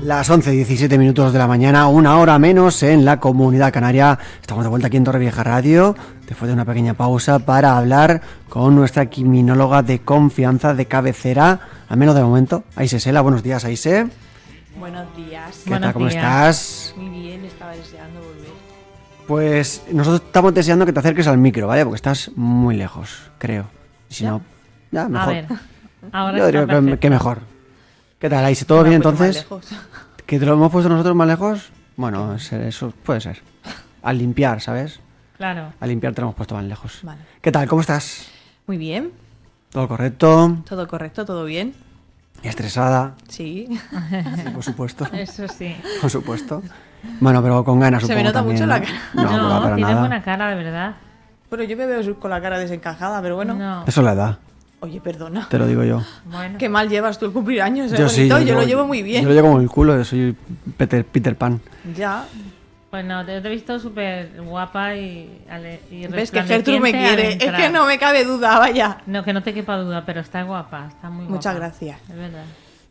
Las 11:17 de la mañana, una hora menos en la Comunidad Canaria. Estamos de vuelta aquí en Torrevieja Radio, después de una pequeña pausa para hablar con nuestra criminóloga de confianza, de cabecera, al menos de momento, Aise Sela. Buenos días, Aise. Buenos días. ¿Qué tal? ¿Cómo estás? Muy bien, estaba deseando volver. Pues nosotros estamos deseando que te acerques al micro, ¿vale? Porque estás muy lejos, creo. Si no, ya mejor. A ver, ahora yo diría que mejor. ¿Qué tal, Aise? ¿Todo bien entonces? ¿Que te lo hemos puesto nosotros más lejos? Bueno, eso puede ser. Al limpiar, ¿sabes? Claro. Al limpiar te lo hemos puesto más lejos. Vale. ¿Qué tal? ¿Cómo estás? Muy bien. ¿Todo correcto? Todo correcto, todo bien. ¿Estresada? Sí. Sí, por supuesto. Eso sí. Por supuesto. Bueno, pero con ganas, Se supongo. me nota también, mucho ¿no? la cara. No, para tiene nada. buena cara, de verdad. Bueno, yo me veo con la cara desencajada, pero bueno. No. Eso es la edad, Oye, perdona. te lo digo yo. Bueno. Qué mal llevas tú el cumplir años, Yo sí, bonito. Yo lo llevo muy bien. Yo lo llevo como el culo, yo soy Peter Pan. Ya. Pues no, te he visto súper guapa y Ves que Gertrude me quiere. al Es entrar. que no me cabe duda, vaya. No, que no te quepa duda, pero está guapa, está muy guapa. Muchas gracias. Es verdad.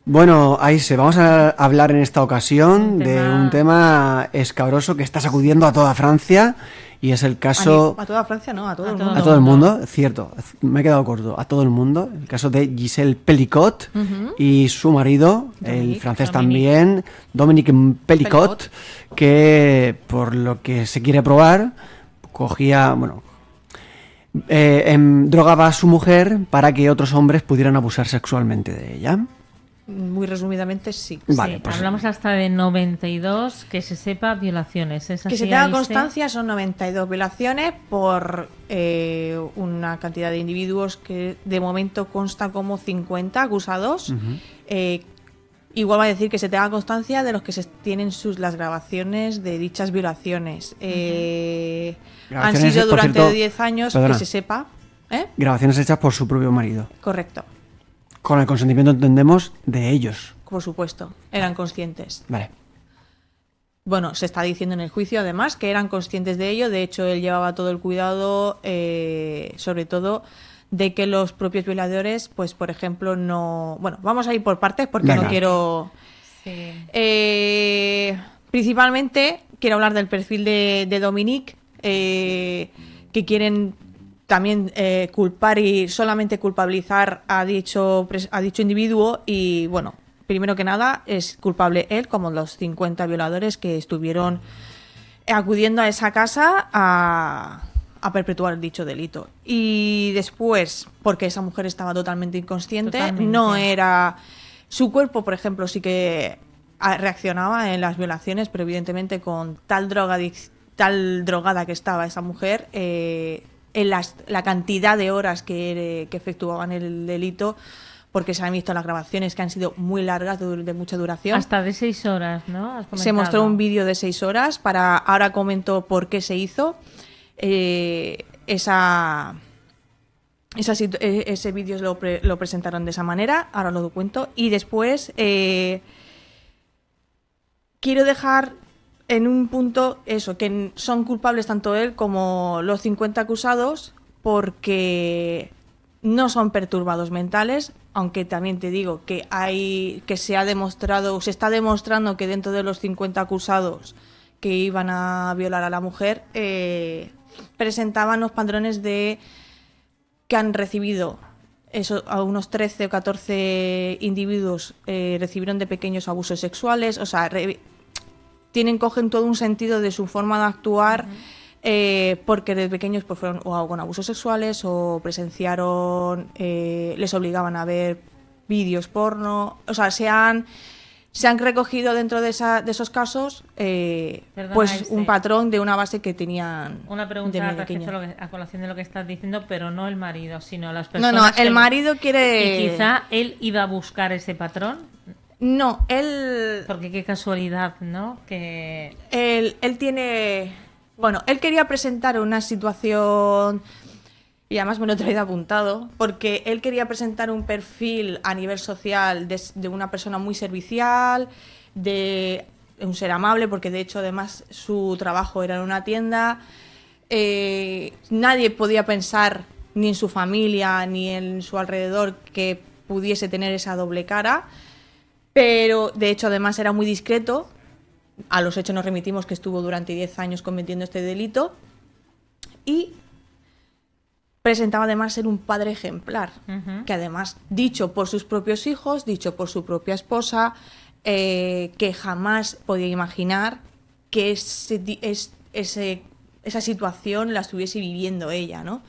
Bueno, Aise, vamos a hablar en esta ocasión de tema- un tema escabroso que está sacudiendo a toda Francia y es el caso... A toda Francia, no, a todo el todo. mundo. A todo el mundo, cierto, me he quedado corto, a todo el mundo. El caso de Gisèle Pelicot y su marido, el Dominique. francés también, Dominique Pelicot, que por lo que se quiere probar, cogía, bueno, drogaba a su mujer para que otros hombres pudieran abusar sexualmente de ella. Muy resumidamente, sí. Vale, Sí, pues hablamos hasta de 92, que se sepa, violaciones. ¿Es Que así, se tenga Aise? constancia son 92 violaciones por una cantidad de individuos que de momento consta como 50 acusados. Igual va a decir que se tenga constancia de los que se tienen las grabaciones de dichas violaciones. Han Grabaciones, sido por durante cierto, 10 años, perdona. que se sepa. Grabaciones hechas por su propio marido, Correcto, con el consentimiento, entendemos, de ellos. por supuesto. Eran conscientes. Vale. Bueno, se está diciendo en el juicio, además, que eran conscientes de ello. De hecho, él llevaba todo el cuidado, sobre todo, de que los propios violadores, pues, por ejemplo, no... Bueno, vamos a ir por partes porque Venga. no quiero... Sí. Principalmente, quiero hablar del perfil de Dominique, que quieren también culpar y solamente culpabilizar a dicho individuo y, bueno... Primero que nada, es culpable él, como los 50 violadores que estuvieron acudiendo a esa casa a perpetuar dicho delito. Y después, porque esa mujer estaba totalmente inconsciente, Totalmente. no era... Su cuerpo, por ejemplo, sí que reaccionaba en las violaciones, pero evidentemente con tal drogada que estaba esa mujer, en la cantidad de horas que efectuaban el delito, porque se han visto las grabaciones que han sido muy largas, de mucha duración. Hasta de 6 horas, ¿no? Has Se comentado. mostró un vídeo de 6 horas. Ahora comento por qué se hizo. Ese vídeo lo presentaron de esa manera. Ahora lo cuento. Y después quiero dejar en un punto eso, que son culpables tanto él como los 50 acusados, porque no son perturbados mentales, aunque también te digo que se está demostrando que dentro de los 50 acusados que iban a violar a la mujer, presentaban los patrones que han recibido a unos 13 o 14 individuos recibieron de pequeños abusos sexuales, o sea, cogen todo un sentido de su forma de actuar. Porque de pequeños pues fueron o con abusos sexuales o presenciaron, les obligaban a ver vídeos porno, o sea, se han recogido dentro de esos casos Perdona, pues Aise. un patrón de una base que tenían Una pregunta de muy respecto pequeño. a colación de lo que estás diciendo, pero no el marido, sino las No, personas. el marido quiere... Y quizá él iba a buscar ese patrón, No, él porque qué casualidad, ¿no? Que Él tiene... Bueno, él quería presentar una situación, y además me lo he traído apuntado, porque él quería presentar un perfil a nivel social de una persona muy servicial, de un ser amable, porque de hecho además su trabajo era en una tienda. Nadie podía pensar, ni en su familia, ni en su alrededor, que pudiese tener esa doble cara. Pero, de hecho, además era muy discreto. A los hechos nos remitimos que estuvo durante 10 años cometiendo este delito. Y presentaba además ser un padre ejemplar. Que además, dicho por sus propios hijos, dicho por su propia esposa, que jamás podía imaginar que esa situación la estuviese viviendo ella, ¿no?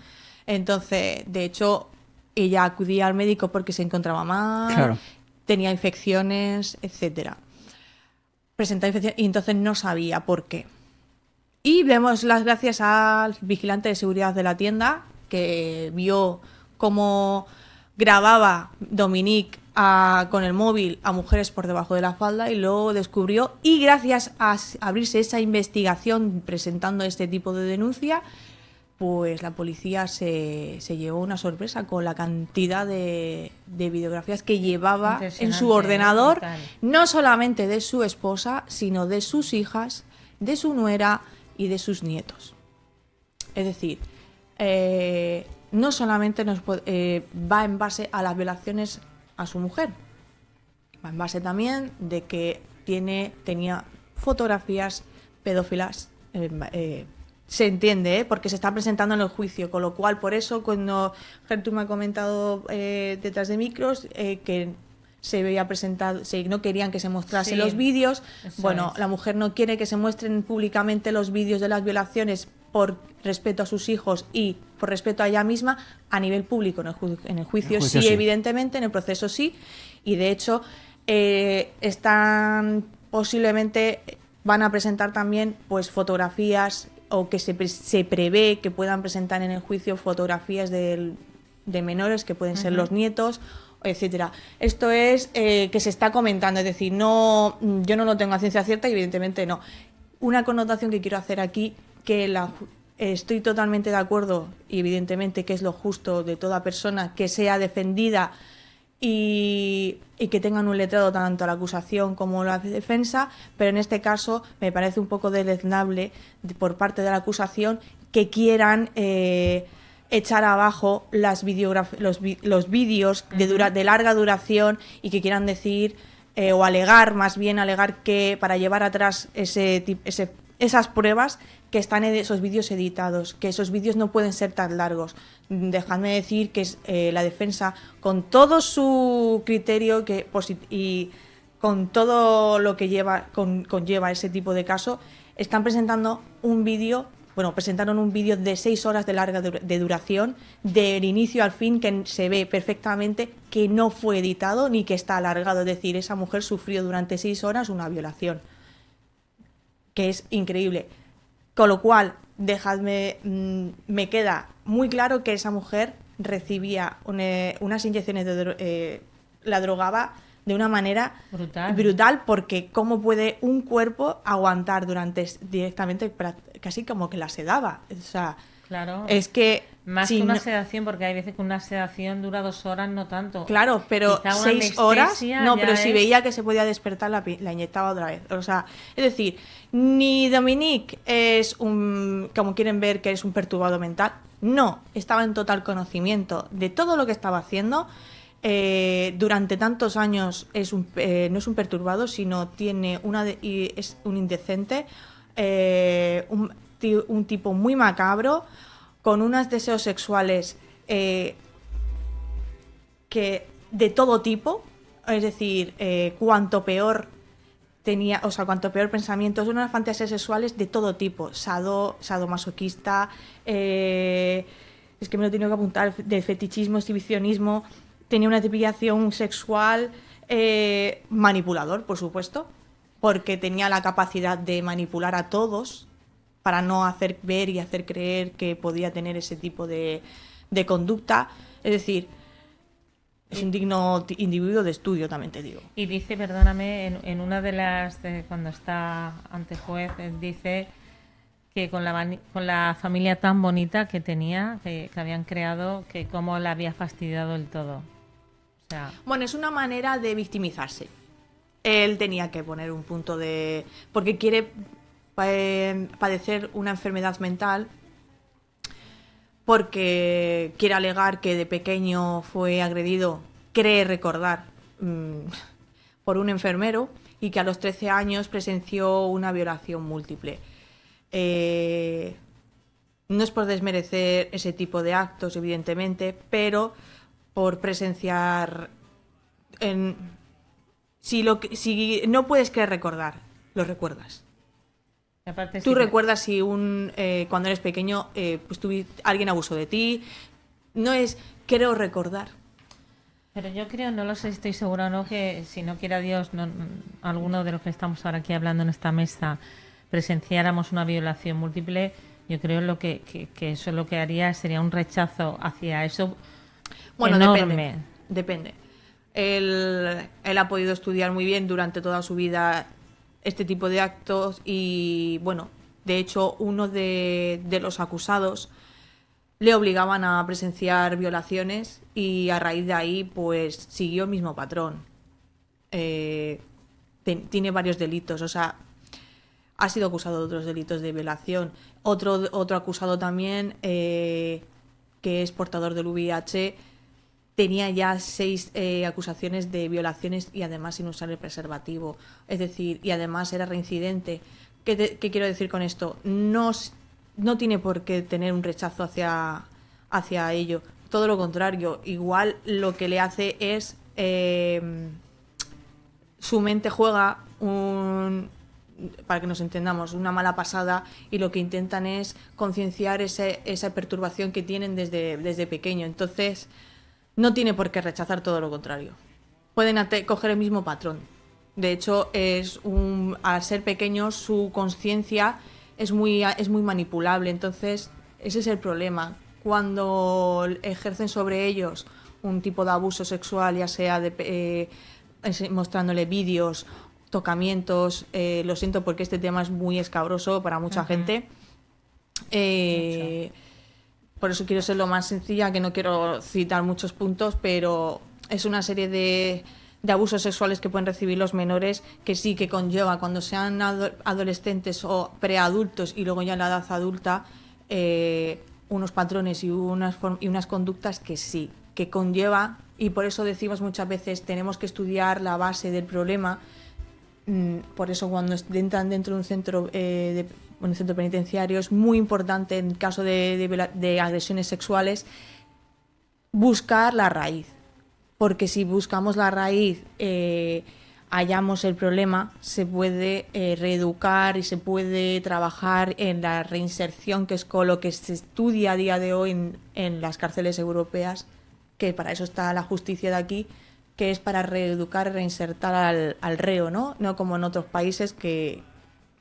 Entonces, de hecho, ella acudía al médico porque se encontraba mal, Claro. tenía infecciones, etcétera. Presentaba infecciones y entonces no sabía por qué. Y demos las gracias al vigilante de seguridad de la tienda, que vio cómo grababa Dominique con el móvil a mujeres por debajo de la falda y lo descubrió. Y gracias a abrirse esa investigación presentando este tipo de denuncia, pues la policía se llevó una sorpresa con la cantidad de videografías que llevaba en su ordenador, Total. no solamente de su esposa, sino de sus hijas, de su nuera y de sus nietos. Es decir, no solamente va en base a las violaciones a su mujer, va en base también de que tenía fotografías pedófilas. Se entiende, porque se está presentando en el juicio, con lo cual, por eso, cuando Gertrude me ha comentado detrás de micros que se veía presentado, no querían que se mostrasen Sí, los vídeos. Bueno, es. la mujer no quiere que se muestren públicamente los vídeos de las violaciones por respeto a sus hijos y por respeto a ella misma a nivel público. En el juicio sí, sí. evidentemente, en el proceso sí, y de hecho están posiblemente van a presentar también pues fotografías, o que se prevé que puedan presentar en el juicio fotografías de menores, que pueden ser los nietos, etcétera. Esto es que se está comentando, es decir, yo no lo tengo a ciencia cierta y evidentemente no. Una connotación que quiero hacer aquí, que estoy totalmente de acuerdo, y evidentemente que es lo justo de toda persona que sea defendida y que tengan un letrado tanto la acusación como la defensa, pero en este caso me parece un poco deleznable por parte de la acusación que quieran echar abajo los vídeos de larga duración y que quieran decir o alegar que para llevar atrás esas pruebas, que están en esos vídeos editados, que esos vídeos no pueden ser tan largos. Dejadme decir que la defensa, con todo su criterio y con todo lo que conlleva ese tipo de caso, están presentando presentaron un vídeo de 6 horas de larga de duración, del inicio al fin, que se ve perfectamente que no fue editado ni que está alargado. Es decir, esa mujer sufrió durante 6 horas una violación, que es increíble. Con lo cual, me queda muy claro que esa mujer recibía unas inyecciones la drogaba de una manera brutal, porque cómo puede un cuerpo aguantar directamente, casi como que la sedaba. O sea, Claro. es que Más que una sedación, porque hay veces que una sedación dura 2 horas, no tanto. Claro, pero Quizá una 6 horas, anestesia no, ya pero si es- veía que se podía despertar, la inyectaba otra vez. O sea, es decir, ni Dominique es como quieren ver, que es un perturbado mental. No, estaba en total conocimiento de todo lo que estaba haciendo. Durante tantos años no es un perturbado, sino tiene es un indecente, un tipo muy macabro, con unos deseos sexuales que de todo tipo, es decir, cuanto peor pensamientos, unas fantasías sexuales de todo tipo, sadomasoquista, es que me lo he tenido que apuntar, de fetichismo, exhibicionismo, tenía una depilación sexual, manipulador, por supuesto, porque tenía la capacidad de manipular a todos para no hacer ver y hacer creer que podía tener ese tipo de conducta. Es decir, es un digno individuo de estudio, también te digo. Y dice, perdóname, en una de las, cuando está ante juez, dice que con la familia tan bonita que tenía, que habían creado, que cómo la había fastidiado el todo. O sea, Bueno, es una manera de victimizarse. Él tenía que poner un punto de... porque quiere padecer una enfermedad mental, porque quiere alegar que de pequeño fue agredido, cree recordar por un enfermero y que a los 13 años presenció una violación múltiple. No es por desmerecer ese tipo de actos, evidentemente, pero por presenciar... Si no puedes querer recordar, lo recuerdas. Aparte, Tú recuerdas si cuando eres pequeño pues alguien abusó de ti. No es quiero recordar. Pero yo creo, no lo sé, estoy segura o no, que si no quiera Dios, alguno de los que estamos ahora aquí hablando en esta mesa presenciáramos una violación múltiple, yo creo que eso lo que haría sería un rechazo hacia eso enorme. Depende. Él ha podido estudiar muy bien durante toda su vida este tipo de actos y, bueno, de hecho, uno de los acusados le obligaban a presenciar violaciones y a raíz de ahí, pues, siguió el mismo patrón. Tiene varios delitos, o sea, ha sido acusado de otros delitos de violación. Otro acusado también, que es portador del VIH, tenía ya 6 acusaciones de violaciones y además sin usar el preservativo. Es decir, y además era reincidente. ¿Qué quiero decir con esto? No tiene por qué tener un rechazo hacia ello. Todo lo contrario. Igual lo que le hace es... su mente juega para que nos entendamos, una mala pasada, y lo que intentan es concienciar esa perturbación que tienen desde pequeño. Entonces, no tiene por qué rechazar, todo lo contrario. Pueden coger el mismo patrón. De hecho, al ser pequeños, su conciencia es muy manipulable. Entonces, ese es el problema. Cuando ejercen sobre ellos un tipo de abuso sexual, ya sea mostrándole vídeos, tocamientos, lo siento porque este tema es muy escabroso para mucha gente. Por eso quiero ser lo más sencilla, que no quiero citar muchos puntos, pero es una serie de abusos sexuales que pueden recibir los menores, que sí que conlleva, cuando sean adolescentes o preadultos y luego ya en la edad adulta, unos patrones y unas conductas que sí, que conlleva, y por eso decimos muchas veces, tenemos que estudiar la base del problema. Por eso cuando entran dentro de un centro penitenciario es muy importante, en caso de agresiones sexuales, buscar la raíz. Porque si buscamos la raíz, hallamos el problema, se puede reeducar y se puede trabajar en la reinserción, que es con lo que se estudia a día de hoy en las cárceles europeas, que para eso está la justicia de aquí, que es para reeducar y reinsertar al reo, ¿no? No como en otros países que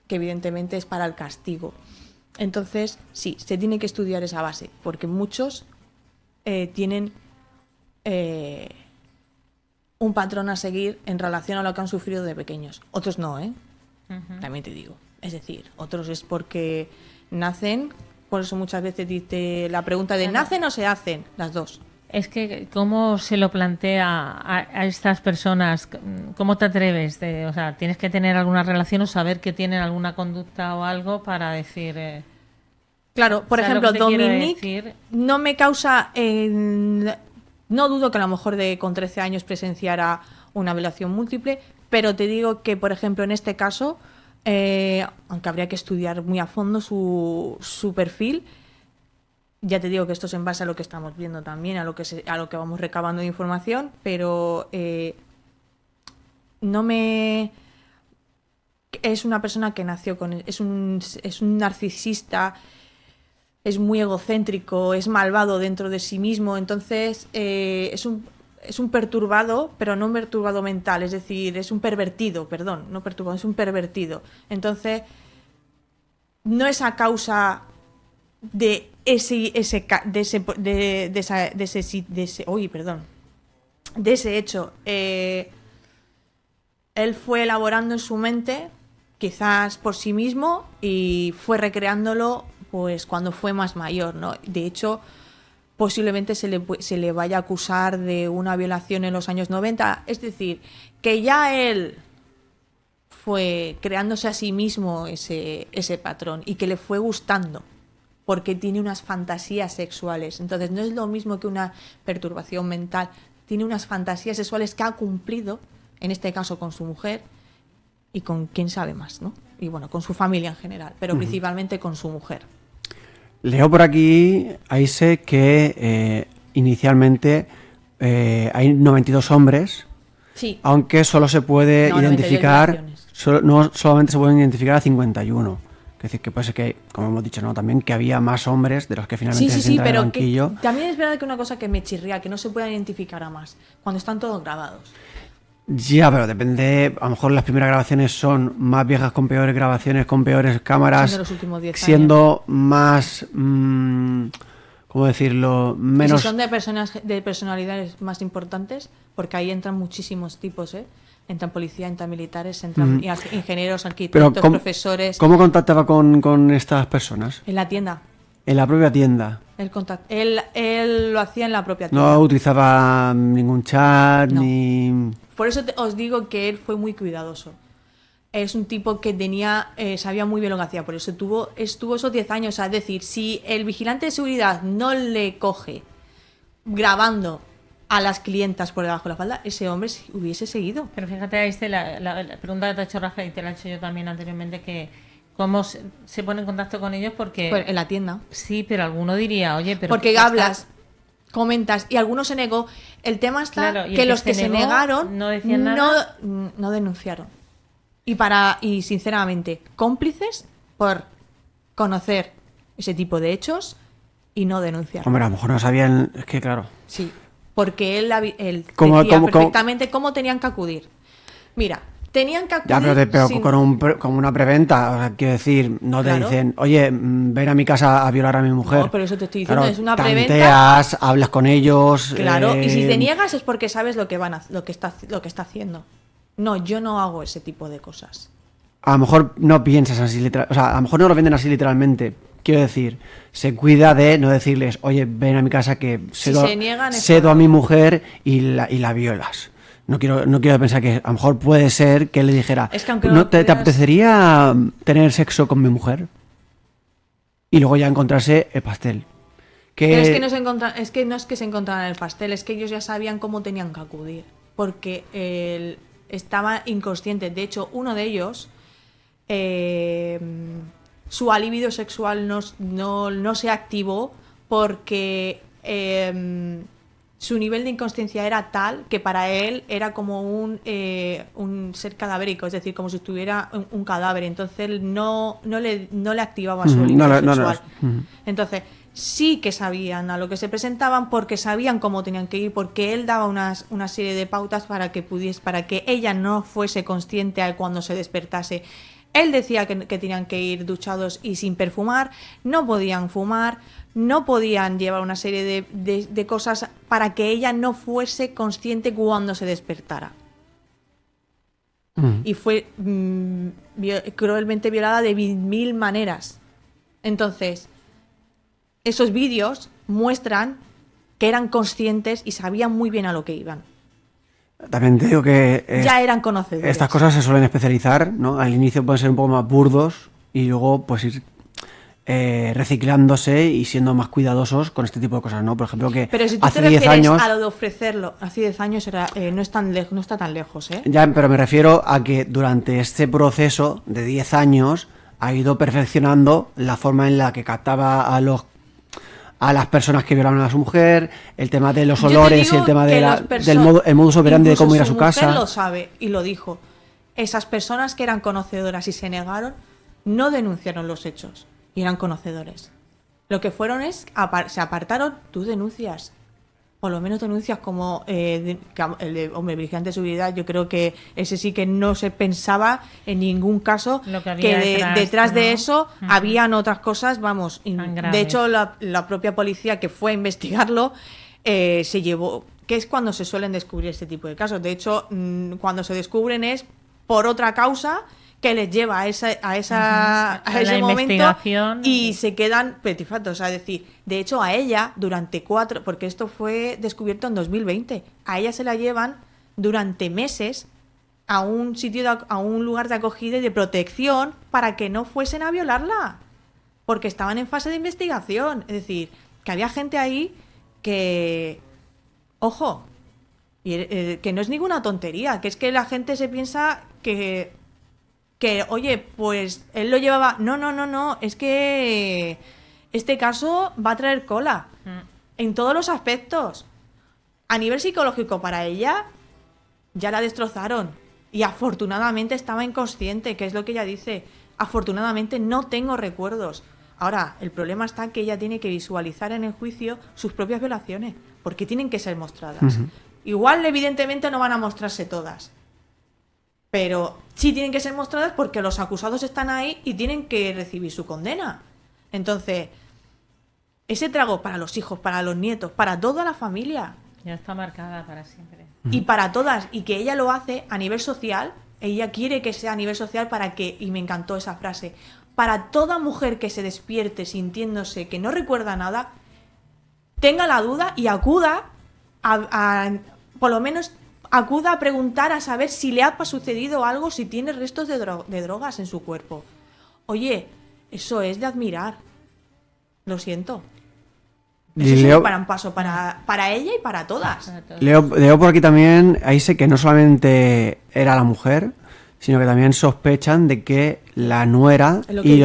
evidentemente es para el castigo. Entonces, sí, se tiene que estudiar esa base, porque muchos tienen un patrón a seguir en relación a lo que han sufrido de pequeños. Otros no, También te digo. Es decir, otros es porque nacen, por eso muchas veces dice la pregunta de ¿nacen o se hacen? Las dos. Es que, ¿cómo se lo plantea a estas personas? ¿Cómo te atreves? O sea, ¿tienes que tener alguna relación o saber que tienen alguna conducta o algo para decir...? Claro, por ejemplo, Dominique no me causa... no dudo que a lo mejor con 13 años presenciara una violación múltiple, pero te digo que, por ejemplo, en este caso, aunque habría que estudiar muy a fondo su perfil... Ya te digo que esto es en base a lo que estamos viendo también, a lo que vamos recabando de información, pero es una persona que nació es un narcisista, es muy egocéntrico, es malvado dentro de sí mismo, entonces es un perturbado, pero no un perturbado mental, es decir, es un pervertido, perdón, no perturbado, es un pervertido. Entonces, no es a causa de ese hecho. Él fue elaborando en su mente, quizás por sí mismo, y fue recreándolo pues cuando fue más mayor, ¿no? De hecho, posiblemente se le vaya a acusar de una violación en los años 90, es decir, que ya él fue creándose a sí mismo ese patrón y que le fue gustando, porque tiene unas fantasías sexuales. Entonces no es lo mismo que una perturbación mental, tiene unas fantasías sexuales que ha cumplido, en este caso con su mujer y con quién sabe más, ¿no? Y bueno, con su familia en general, pero principalmente con su mujer. Leo por aquí, Aise, que inicialmente hay 92 hombres, Sí. aunque solo se puede No, 92 identificar, violaciones. no solamente se pueden identificar a 51. Es decir, que puede ser que, como hemos dicho, ¿no? También que había más hombres de los que finalmente se sientan en el banquillo. También es verdad que una cosa que me chirría, que no se pueda identificar a más, cuando están todos grabados. Ya, pero depende, a lo mejor las primeras grabaciones son más viejas con peores grabaciones, con peores cámaras, Siendo los últimos 10 siendo más, ¿cómo decirlo? Y Menos... si son de personalidades más importantes, porque ahí entran muchísimos tipos, ¿eh? Entran policía, entran militares, entran ingenieros, arquitectos, Pero profesores. ¿cómo contactaba con estas personas? En la tienda. En la propia tienda. Él lo hacía en la propia tienda. No utilizaba ningún chat, No. ni... Por eso os digo que él fue muy cuidadoso. Es un tipo que sabía muy bien lo que hacía, por eso estuvo esos 10 años. Es decir, si el vigilante de seguridad no le coge grabando a las clientas por debajo de la falda, ese hombre hubiese seguido. Pero fíjate, ahí está la pregunta que te ha hecho Rafa y te la he hecho yo también anteriormente, que cómo se pone en contacto con ellos, porque... Pues en la tienda. Sí, pero alguno diría, oye, pero... Porque hablas, comentas, y alguno se negó. El tema está Claro, y que el los que se negó, negaron no decían nada. no denunciaron. Y sinceramente, cómplices por conocer ese tipo de hechos y no denunciar. Hombre, a lo mejor no sabían... Es que, claro... Sí, porque él ¿Cómo- decía cómo- perfectamente cómo tenían que acudir. Mira, tenían que acudir... Ya, pero sin- con una preventa, o sea, quiero decir, no te Claro. dicen, oye, ven a mi casa a violar a mi mujer. No, pero eso te estoy diciendo, Claro, es una preventa. tanteas, hablas con ellos... Claro, y si te niegas es porque sabes lo que está haciendo. No, yo no hago ese tipo de cosas. A lo mejor no piensas así literal, o sea, a lo mejor no lo venden así literalmente. Quiero decir, se cuida de no decirles, oye, ven a mi casa que Si se niegan, es cedo por a mi algo. mujer y la violas. No quiero pensar que a lo mejor puede ser que él le dijera, Es que aunque no ¿no lo te creas- apetecería tener sexo con mi mujer? Y luego ya encontrarse el pastel. Pero es que no es que se encontraran el pastel, es que ellos ya sabían cómo tenían que acudir. Porque él estaba inconsciente. De hecho, uno de ellos, su libido sexual no se activó porque su nivel de inconsciencia era tal que para él era como un ser cadavérico, es decir, como si estuviera un cadáver. Entonces él no le activaba su libido sexual. Entonces sí que sabían a lo que se presentaban porque sabían cómo tenían que ir, porque él daba una serie de pautas para que ella no fuese consciente a cuando se despertase. Él decía que tenían que ir duchados y sin perfumar, no podían fumar, no podían llevar una serie de cosas para que ella no fuese consciente cuando se despertara. Y fue cruelmente violada de 1000 maneras. Entonces, esos vídeos muestran que eran conscientes y sabían muy bien a lo que iban. También te digo que Ya eran conocedores. estas cosas se suelen especializar, ¿no? Al inicio pueden ser un poco más burdos y luego pues ir reciclándose y siendo más cuidadosos con este tipo de cosas, ¿no? Por ejemplo, que Pero si tú hace te 10 refieres años... a lo de ofrecerlo, hace 10 años no está tan lejos, ¿eh? Ya, pero me refiero a que durante este proceso de 10 años ha ido perfeccionando la forma en la que captaba a las personas que violaban a su mujer, el tema de los Yo te olores y digo el tema que el modus operandi de incluso cómo ir a su mujer casa. lo sabe y lo dijo. Esas personas que eran conocedoras y se negaron no denunciaron los hechos y eran conocedores. Lo que fueron se apartaron, tú denuncias. Por lo menos denuncias como el de hombre, vigilante de seguridad. Yo creo que ese sí que no se pensaba en ningún caso Lo que había detrás de ¿no? eso habían otras cosas, vamos. Tan De graves. hecho, la propia policía que fue a investigarlo se llevó, que es cuando se suelen descubrir este tipo de casos. De hecho, cuando se descubren es por otra causa que les lleva a ese la momento investigación. y se quedan petrifatos. O sea, es decir, de hecho a ella durante porque esto fue descubierto en 2020, a ella se la llevan durante meses a un a un lugar de acogida y de protección para que no fuesen a violarla, porque estaban en fase de investigación. Es decir, que había gente ahí que, ojo, que no es ninguna tontería, que es que la gente se piensa que oye, pues él lo llevaba... No, es que este caso va a traer cola en todos los aspectos. A nivel psicológico para ella, ya la destrozaron y afortunadamente estaba inconsciente, que es lo que ella dice. Afortunadamente no tengo recuerdos. Ahora, el problema está en que ella tiene que visualizar en el juicio sus propias violaciones, porque tienen que ser mostradas. Igual, evidentemente, no van a mostrarse todas, pero sí tienen que ser mostradas porque los acusados están ahí y tienen que recibir su condena. Entonces, ese trago para los hijos, para los nietos, para toda la familia. Ya está marcada para siempre. Y para todas, y que ella lo hace a nivel social, ella quiere que sea a nivel social para que, y me encantó esa frase, para toda mujer que se despierte sintiéndose que no recuerda nada, tenga la duda y acuda por lo menos acuda a preguntar, a saber si le ha sucedido algo, si tiene restos de drogas en su cuerpo. Oye, eso es de admirar. Lo siento. Eso es un gran paso para ella y para todas. Leo por aquí también, ahí sé que no solamente era la mujer, sino que también sospechan de que la nuera y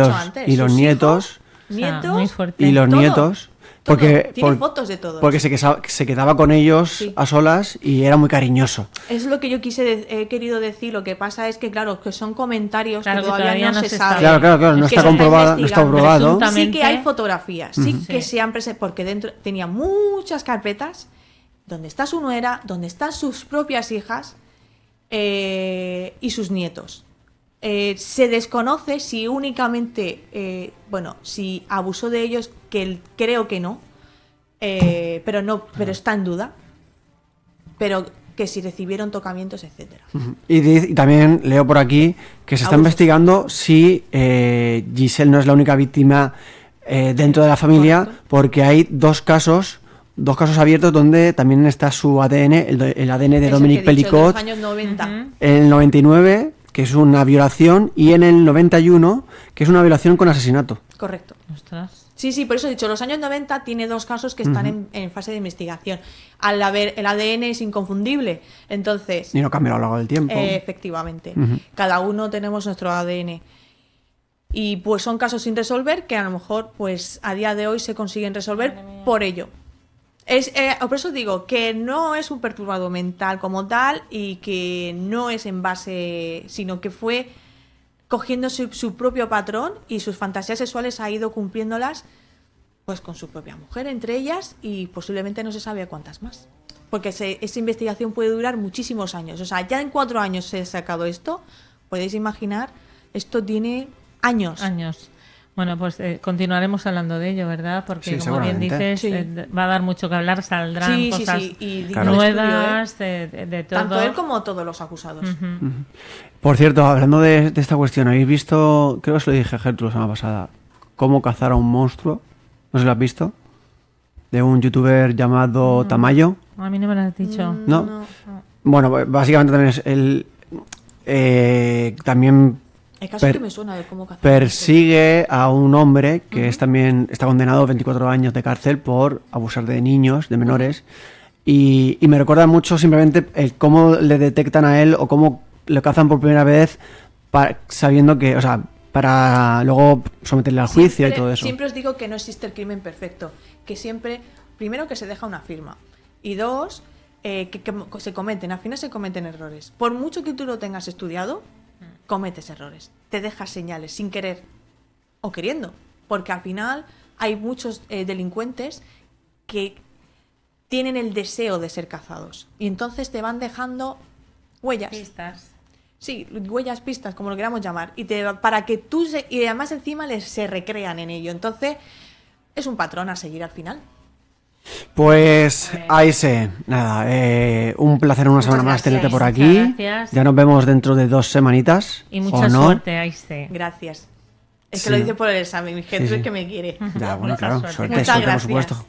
los nietos, muy fuerte. y los Todo. nietos, porque Tiene fotos de todos. porque se quedaba con ellos Sí. a solas y era muy cariñoso. Es lo que yo he querido decir. Lo que pasa es que, claro, que son comentarios Claro, que que todavía no se sabe. Claro, no Que está se comprobado, no está investigando. probado. Presuntamente. Sí que hay fotografías, sí que Sí. se han presentado, porque dentro tenía muchas carpetas donde está su nuera, donde están sus propias hijas y sus nietos. Se desconoce si únicamente, si abusó de ellos, que creo que no, pero está en duda, pero que si recibieron tocamientos, etcétera. Y también leo por aquí que se está Abusos. investigando si Giselle no es la única víctima dentro de la familia, Correcto. porque hay dos casos abiertos donde también está su ADN, el ADN de Eso Dominique que he dicho, de los Pellicot, años 90. en el 99, que es una violación, y en el 91, que es una violación con asesinato. Correcto. Ostras. Sí, por eso he dicho, los años 90 tiene dos casos que están en fase de investigación. Al haber, el ADN es inconfundible, entonces, Y no cambia a lo largo del tiempo. efectivamente, cada uno tenemos nuestro ADN. Y pues son casos sin resolver que a lo mejor pues a día de hoy se consiguen resolver por ello. Por eso digo que no es un perturbado mental como tal y que no es en base, sino que fue cogiendo su propio patrón y sus fantasías sexuales ha ido cumpliéndolas pues con su propia mujer, entre ellas, y posiblemente no se sabe a cuántas más. Porque esa investigación puede durar muchísimos años. O sea, ya en 4 años se ha sacado esto, podéis imaginar, esto tiene años. Bueno, pues continuaremos hablando de ello, ¿verdad? Porque Sí, como bien seguramente. dices, Sí. va a dar mucho que hablar, saldrán Sí, cosas y Claro. nuevas, de todo. Tanto él como todos los acusados. Por cierto, hablando de esta cuestión, ¿habéis visto, creo que se lo dije a Gertrude la semana pasada, cómo cazar a un monstruo? ¿No se lo has visto? De un youtuber llamado Tamayo. A mí no me lo has dicho. ¿No? Bueno, básicamente también es él también El caso que me suena de cómo cazar. persigue a un hombre que es también está condenado a 24 años de cárcel por abusar de niños, de menores, y me recuerda mucho simplemente el cómo le detectan a él o cómo lo cazan por primera vez sabiendo que, o sea, para luego someterle al juicio y todo eso. Siempre os digo que no existe el crimen perfecto, que siempre, primero que se deja una firma y dos, que se cometen, al final se cometen errores. Por mucho que tú lo tengas estudiado, cometes errores, te dejas señales sin querer o queriendo, porque al final hay muchos delincuentes que tienen el deseo de ser cazados y entonces te van dejando huellas. Pistas. Sí, huellas, pistas, como lo queramos llamar, para que tú y además encima se recrean en ello. Entonces, es un patrón a seguir al final. Pues ahí sé, nada, un placer una semana más gracias. tenerte por Muchas aquí. gracias. Ya nos vemos dentro de 2 semanitas. Y mucha ¿o no? suerte, Aise. Gracias. Es Sí. que lo dice por el examen, mi gente Sí, sí. es que me quiere. Ya, bueno, Mucha claro, suerte. suerte, Muchas suerte, por gracias. supuesto.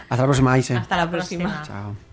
Hasta la próxima, Aise. Hasta la próxima. próxima. Chao.